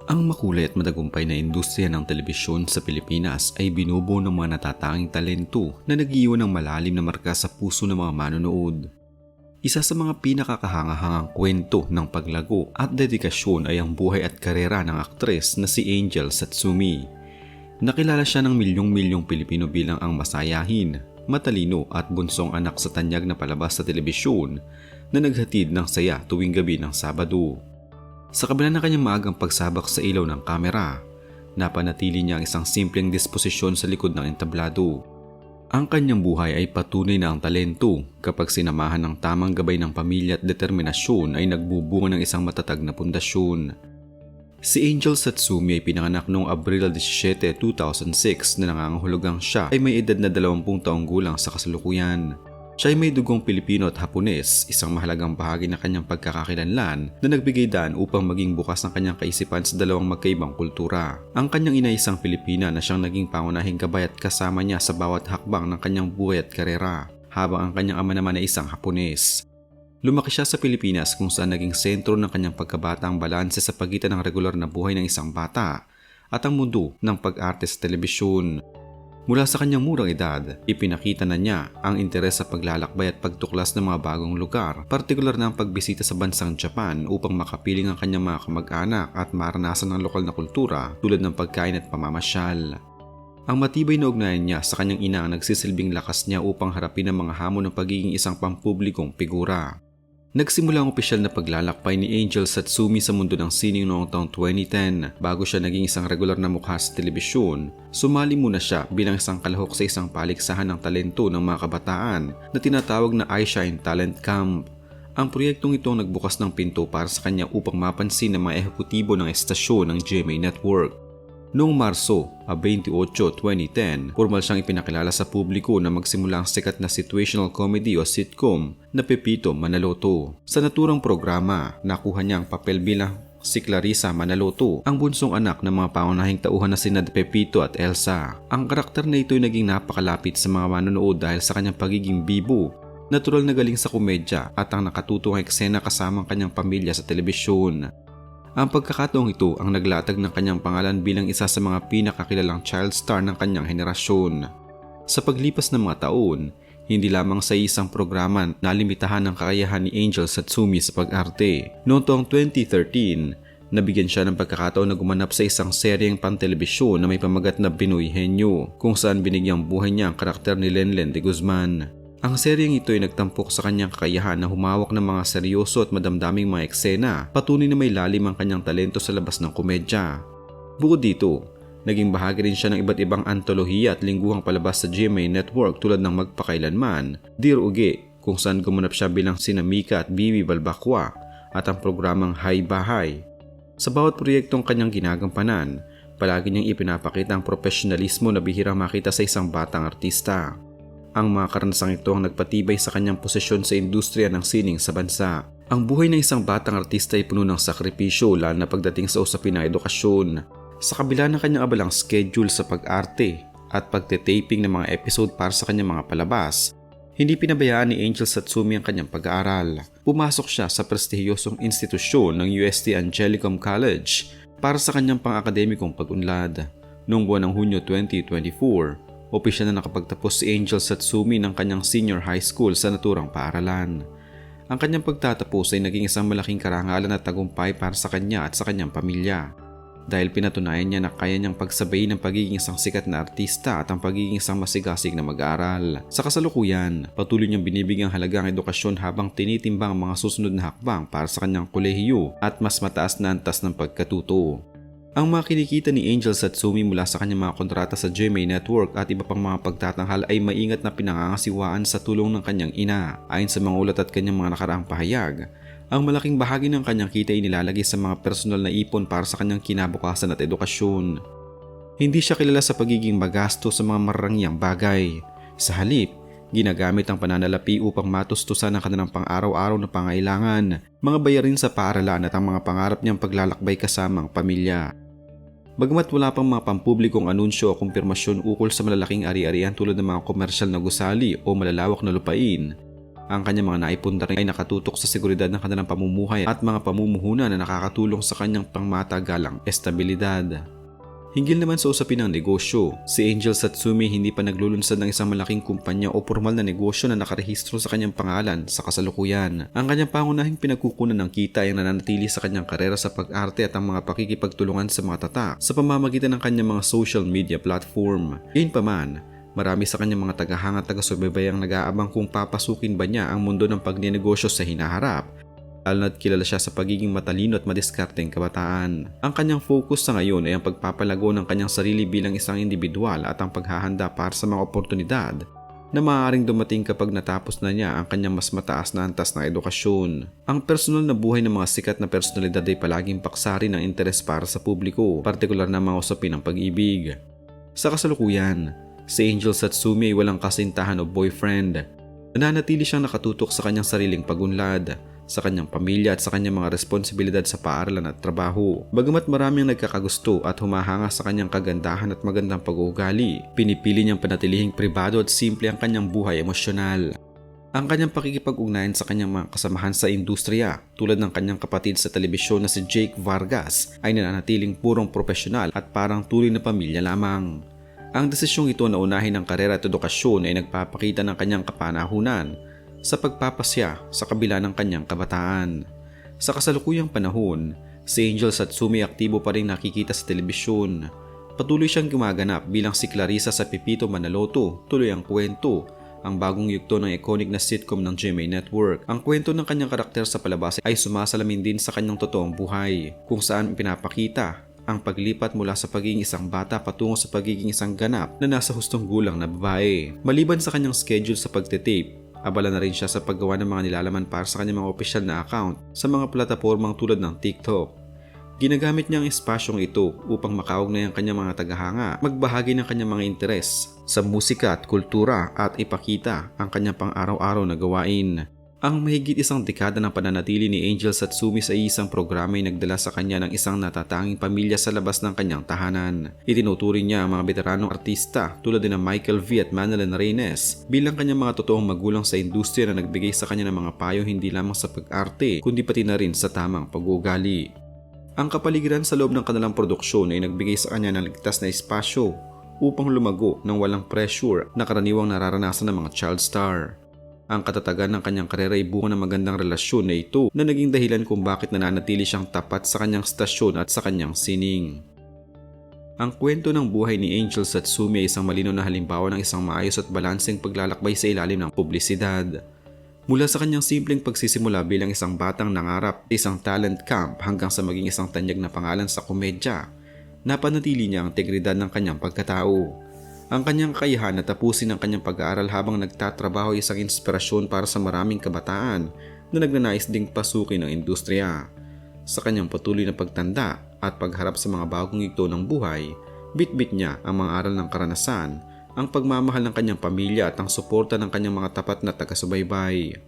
Ang makulay at matagumpay na industriya ng telebisyon sa Pilipinas ay binubuo ng mga natatanging talento na nag-iwan ng malalim na marka sa puso ng mga manonood. Isa sa mga pinakakahangahangang kwento ng paglago at dedikasyon ay ang buhay at karera ng aktres na si Angel Satsumi. Nakilala siya ng milyong-milyong Pilipino bilang ang masayahin, matalino at bunsong anak sa tanyag na palabas sa telebisyon na naghatid ng saya tuwing gabi ng Sabado. Sa kabila ng kanyang maagang pagsabak sa ilaw ng kamera, napanatili niya ang isang simpleng disposisyon sa likod ng entablado. Ang kanyang buhay ay patunay na ang talento kapag sinamahan ng tamang gabay ng pamilya at determinasyon ay nagbubunga ng isang matatag na pundasyon. Si Angel Satsumi ay pinanganak noong Abril 17, 2006 na nangangahulugang siya ay may edad na 20 taong gulang sa kasalukuyan. Siya ay may dugong Pilipino at Hapones, isang mahalagang bahagi ng kanyang pagkakakilanlan na nagbigay daan upang maging bukas ng kanyang kaisipan sa dalawang magkaibang kultura. Ang kanyang ina ay isang Pilipina na siyang naging pangunahing gabay at kasama niya sa bawat hakbang ng kanyang buhay at karera, habang ang kanyang ama naman ay isang Hapones. Lumaki siya sa Pilipinas kung saan naging sentro ng kanyang pagkabata ang balanse sa pagitan ng regular na buhay ng isang bata at ang mundo ng pag-arte sa telebisyon. Mula sa kanyang murang edad, ipinakita na niya ang interes sa paglalakbay at pagtuklas ng mga bagong lugar, partikular na ang pagbisita sa bansang Japan upang makapiling ang kanyang mga kamag-anak at maranasan ng lokal na kultura tulad ng pagkain at pamamasyal. Ang matibay na ugnayan niya sa kanyang ina ang nagsisilbing lakas niya upang harapin ang mga hamon ng pagiging isang pampublikong figura. Nagsimula ang opisyal na paglalakbay ni Angel Satsumi sa mundo ng sining noong taong 2010 bago siya naging isang regular na mukha sa telebisyon. Sumali muna siya bilang isang kalahok sa isang paligsahan ng talento ng mga kabataan na tinatawag na iShine Talent Camp. Ang proyektong ito ang nagbukas ng pinto para sa kanya upang mapansin ng mga ehekutibo ng estasyon ng GMA Network. Noong Marso 28, 2010, formal siyang ipinakilala sa publiko na magsimula ang sikat na situational comedy o sitcom na Pepito Manaloto. Sa naturang programa, nakuha niya ang papel bilang si Clarissa Manaloto, ang bunsong anak ng mga pangunahing tauhan na sina Pepito at Elsa. Ang karakter na ito ay naging napakalapit sa mga manonood dahil sa kanyang pagiging bibo, natural na galing sa komedya at ang nakatutong eksena kasama ang kanyang pamilya sa telebisyon. Ang pagkakataong ito ang naglatag ng kanyang pangalan bilang isa sa mga pinakakilalang child star ng kanyang henerasyon. Sa paglipas ng mga taon, hindi lamang sa isang programa nalimitahan ang kakayahan ni Angel Satsumi sa pag-arte. Noong taong 2013, nabigyan siya ng pagkakataon na gumanap sa isang seryeng pantelebisyon na may pamagat na Pinoy Henyo, kung saan binigyang buhay niya ang karakter ni Lenlen de Guzman. Ang seryeng ito ay nagtampok sa kanyang kakayahan na humawak ng mga seryoso at madamdaming mga eksena, patunay na may lalim ang kanyang talento sa labas ng komedya. Bukod dito, naging bahagi rin siya ng iba't ibang antolohiya at lingguhang palabas sa GMA Network tulad ng Magpakailanman, Dear Uge, kung saan gumanap siya bilang sina Mika at Bibi Balbakwa, at ang programang Hay Bahay. Sa bawat proyektong kanyang ginagampanan, palagi niyang ipinapakita ang profesionalismo na bihirang makita sa isang batang artista. Ang mga karanasang ito ang nagpatibay sa kanyang posisyon sa industriya ng sining sa bansa. Ang buhay ng isang batang artista ay puno ng sakripisyo lalo na pagdating sa usapin ng edukasyon. Sa kabila ng kanyang abalang schedule sa pag-arte at pagte-taping ng mga episode para sa kanyang mga palabas, hindi pinabayaan ni Angel Satsumi ang kanyang pag-aaral. Pumasok siya sa prestihiyosong institusyon ng UST Angelicum College para sa kanyang pang-akademikong pag-unlad. Noong buwan ng Hunyo 2024, opisyal na nakapagtapos si Angel Satsumi ng kanyang senior high school sa naturang paaralan. Ang kanyang pagtatapos ay naging isang malaking karangalan at tagumpay para sa kanya at sa kanyang pamilya. Dahil pinatunayan niya na kaya niyang pagsabayin ng pagiging isang sikat na artista at ang pagiging isang masigasig na mag-aaral. Sa kasalukuyan, patuloy niyang binibigyang halaga ang edukasyon habang tinitimbang ang mga susunod na hakbang para sa kanyang kolehiyo at mas mataas na antas ng pagkatuto. Ang mga kinikita ni Angel Satsumi mula sa kanyang mga kontrata sa GMA Network at iba pang mga pagtatanghal ay maingat na pinangangasiwaan sa tulong ng kanyang ina. Ayon sa mga ulat at kanyang mga nakaraang pahayag, ang malaking bahagi ng kanyang kita ay nilalagay sa mga personal na ipon para sa kanyang kinabukasan at edukasyon. Hindi siya kilala sa pagiging magasto sa mga marangyang bagay. Sa halip, ginagamit ang pananalapi upang matustusan ang kanilang pang-araw-araw na pangailangan, mga bayarin sa paaralan at ang mga pangarap niyang paglalakbay kasamang pamilya. Bagamat wala pang mga pampublikong anunsyo o kumpirmasyon ukol sa malalaking ari-arian tulad ng mga komersyal na gusali o malalawak na lupain, Ang kanyang mga naipunda rin ay nakatutok sa seguridad ng kanilang pamumuhay at mga pamumuhunan na nakakatulong sa kanyang pangmatagalang estabilidad. Hinggil naman sa usapin ng negosyo, si Angel Satsumi hindi pa naglulunsad ng isang malaking kumpanya o formal na negosyo na nakarehistro sa kanyang pangalan sa kasalukuyan. Ang kanyang pangunahing pinagkukunan ng kita ay nananatili sa kanyang karera sa pag-arte at ang mga pakikipagtulungan sa mga tatak sa pamamagitan ng kanyang mga social media platform. Gayunpaman, marami sa kanyang mga tagahanga at taga-subaybay ang nag-aabang kung papasukin ba niya ang mundo ng pagninegosyo sa hinaharap, lalo na't kilala siya sa pagiging matalino at madiskarteng kabataan. Ang kanyang focus sa ngayon ay ang pagpapalago ng kanyang sarili bilang isang individual at ang paghahanda para sa mga oportunidad na maaaring dumating kapag natapos na niya ang kanyang mas mataas na antas ng edukasyon. Ang personal na buhay ng mga sikat na personalidad ay palaging paksari ng interes para sa publiko, partikular na mga usapin ng pag-ibig. Sa kasalukuyan, si Angel Satsumi ay walang kasintahan o boyfriend. Nananatili siyang nakatutok sa kanyang sariling pagunlad, sa kanyang pamilya at sa kanyang mga responsibilidad sa paaralan at trabaho. Bagamat maraming nagkakagusto at humahanga sa kanyang kagandahan at magandang pag-uugali, pinipili niyang panatilihing pribado at simple ang kanyang buhay emosyonal. Ang kanyang pakikipag-ugnayan sa kanyang mga kasamahan sa industriya, tulad ng kanyang kapatid sa telebisyon na si Jake Vargas, ay nananatiling purong profesional at parang tuloy na pamilya lamang. Ang desisyong ito na unahin ang karera at edukasyon ay nagpapakita ng kanyang kapanahunan sa pagpapasya sa kabila ng kanyang kabataan. Sa kasalukuyang panahon, si Angel Satsumi aktibo pa rin nakikita sa telebisyon. Patuloy siyang gumaganap bilang si Clarissa sa Pepito Manaloto, Tuloy ang Kwento, ang bagong yugto ng iconic na sitcom ng GMA Network. Ang kwento ng kanyang karakter sa palabas ay sumasalamin din sa kanyang totoong buhay, kung saan pinapakita ang paglipat mula sa pagiging isang bata patungo sa pagiging isang ganap na nasa hustong gulang na babae. Maliban sa kanyang schedule sa pagtitape, abala na rin siya sa paggawa ng mga nilalaman para sa kanyang mga opisyal na account sa mga platapormang tulad ng TikTok. Ginagamit niya ang espasyong ito upang makaugnay ang kanyang mga tagahanga, magbahagi ng kanyang mga interes sa musika at kultura at ipakita ang kanyang pang-araw-araw na gawain. Ang mahigit isang dekada ng pananatili ni Angel Satsumi sa isang programa ay nagdala sa kanya ng isang natatanging pamilya sa labas ng kanyang tahanan. Itinuturing niya ang mga veteranong artista tulad din ng Michael V at Manilyn Reynes bilang kanyang mga totoong magulang sa industriya na nagbigay sa kanya ng mga payo hindi lamang sa pag-arte kundi pati na rin sa tamang pag-uugali. Ang kapaligiran sa loob ng kanilang produksyon ay nagbigay sa kanya ng ligtas na espasyo upang lumago ng walang pressure na karaniwang nararanasan ng mga child star. Ang katatagan ng kanyang karera ay bunga ng magandang relasyon na ito na naging dahilan kung bakit nananatili siyang tapat sa kanyang stasyon at sa kanyang sining. Ang kwento ng buhay ni Angel Satsumi ay isang malinaw na halimbawa ng isang maayos at balanseng paglalakbay sa ilalim ng publisidad. Mula sa kanyang simpleng pagsisimula bilang isang batang nangarap sa isang talent camp hanggang sa maging isang tanyag na pangalan sa komedya, napanatili niya ang integridad ng kanyang pagkatao. Ang kanyang kakayahan na tapusin ang kanyang pag-aaral habang nagtatrabaho ay isang inspirasyon para sa maraming kabataan na nagnanais ding pasukin ang industriya. Sa kanyang patuloy na pagtanda at pagharap sa mga bagong yugto ng buhay, bitbit niya ang mga aral ng karanasan, ang pagmamahal ng kanyang pamilya at ang suporta ng kanyang mga tapat na taga-subaybay.